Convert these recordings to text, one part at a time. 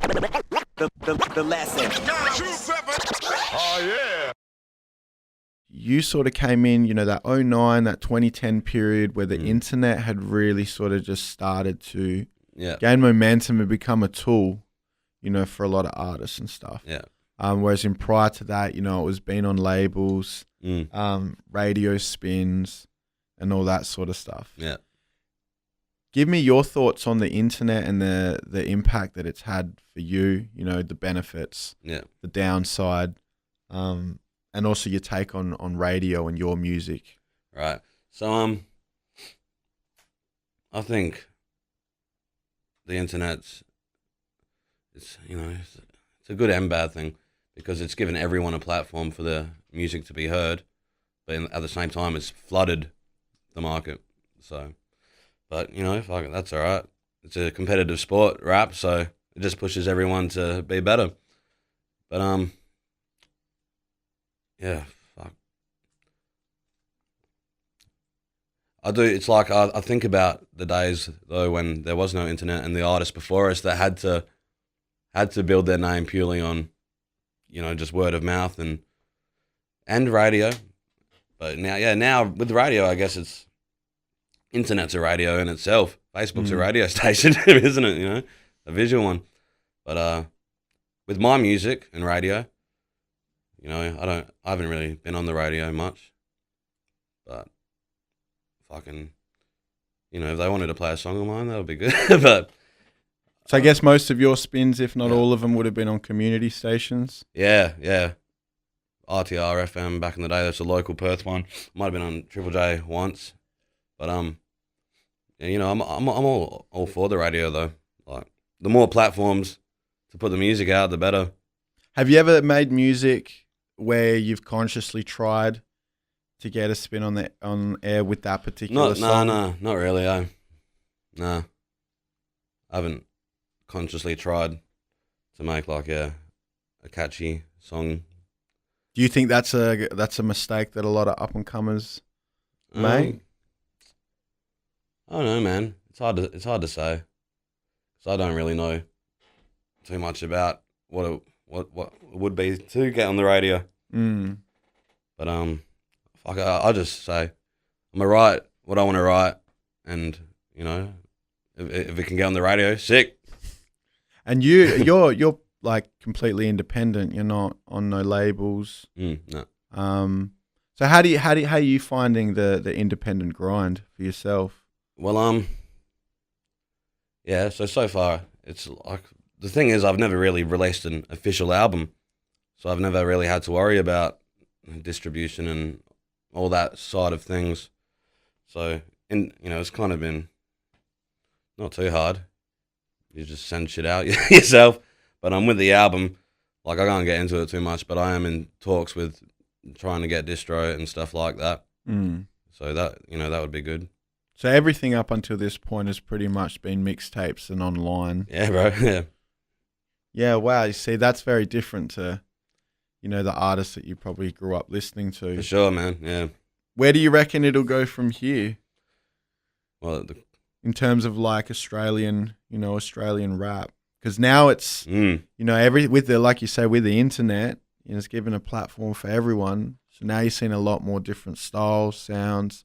The lesson. Oh, yeah. You sort of came in, that '09, that 2010 period where the internet had really sort of just started to gain momentum and become a tool, for a lot of artists and stuff. Yeah. Whereas in prior to that, it was being on labels, radio spins, and all that sort of stuff. Yeah. Give me your thoughts on the internet and the impact that it's had for you, the benefits, the downside, and also your take on radio and your music. Right. So, I think the internet's, it's a good and bad thing because it's given everyone a platform for their music to be heard, but at the same time, it's flooded the market. So, but fuck it, that's all right. It's a competitive sport, rap, so it just pushes everyone to be better. But yeah, fuck. I do. It's like I think about the days though when there was no internet and the artists before us that had to build their name purely on, just word of mouth and radio. But now with the radio, I guess it's internet's a radio in itself. Facebook's a radio station, isn't it? A visual one. But with my music and radio, I haven't really been on the radio much. But fucking, if they wanted to play a song of mine, that would be good. But so I guess most of your spins, if not all of them, would have been on community stations. Yeah. RTR FM back in the day. That's a local Perth one. Might have been on Triple J once, but I'm all for the radio though. Like the more platforms to put the music out, the better. Have you ever made music where you've consciously tried to get a spin on air with that particular song? No, not really. I haven't consciously tried to make a catchy song. Do you think that's a mistake that a lot of up and comers make? I don't know, man. It's hard to say. 'Cause I don't really know too much about what it would be to get on the radio. But fuck, I just say I'm gonna write what I want to write, and if it can get on the radio, sick. And you're like completely independent. You're not on no labels. No. So how are you finding the independent grind for yourself? Well, yeah. So far, it's like the thing is I've never really released an official album, so I've never really had to worry about distribution and all that side of things. So it's kind of been not too hard. You just send shit out yourself. But I'm with the album, like I can't get into it too much, but I am in talks with trying to get distro and stuff like that. So that that would be good. So everything up until this point has pretty much been mixtapes and online. Yeah, bro. Yeah. Yeah, wow. You see, that's very different to, the artists that you probably grew up listening to. For sure, man. Yeah. Where do you reckon it'll go from here? Well, in terms of like Australian rap. Because now it's, like you say, with the internet, it's given a platform for everyone. So now you're seeing a lot more different styles, sounds,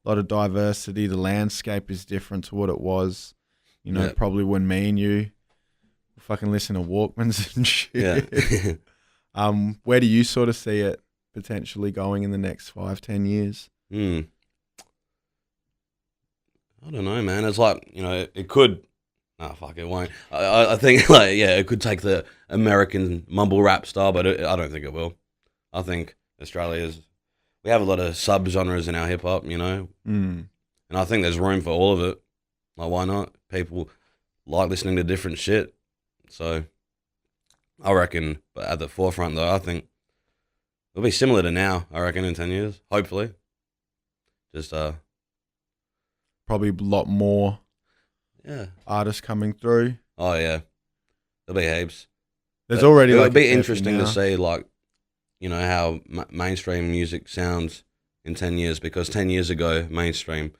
a lot of diversity. The landscape is different to what it was, probably when me and you fucking listen to Walkmans and shit. Yeah. Where do you sort of see it potentially going in the next 5-10 years? I don't know, man. It's like, it could... No, fuck, it won't. I think, it could take the American mumble rap style, but I don't think it will. I think we have a lot of sub-genres in our hip-hop, and I think there's room for all of it. Like, why not? People like listening to different shit. So, I reckon, but at the forefront, though, I think it'll be similar to now, I reckon, in 10 years, hopefully. Just, probably a lot more artists coming through. Oh, yeah. There'll be heaps. There's already it would be interesting to see, how mainstream music sounds in 10 years, because 10 years ago, mainstream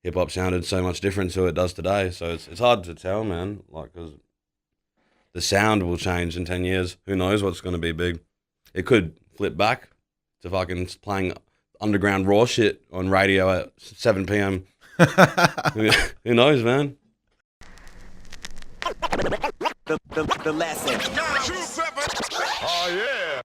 hip-hop sounded so much different to what it does today. So it's hard to tell, man, because the sound will change in 10 years. Who knows what's going to be big? It could flip back to fucking playing underground raw shit on radio at 7 p.m. Who knows, man? The lesson. 2-7. Oh, yeah.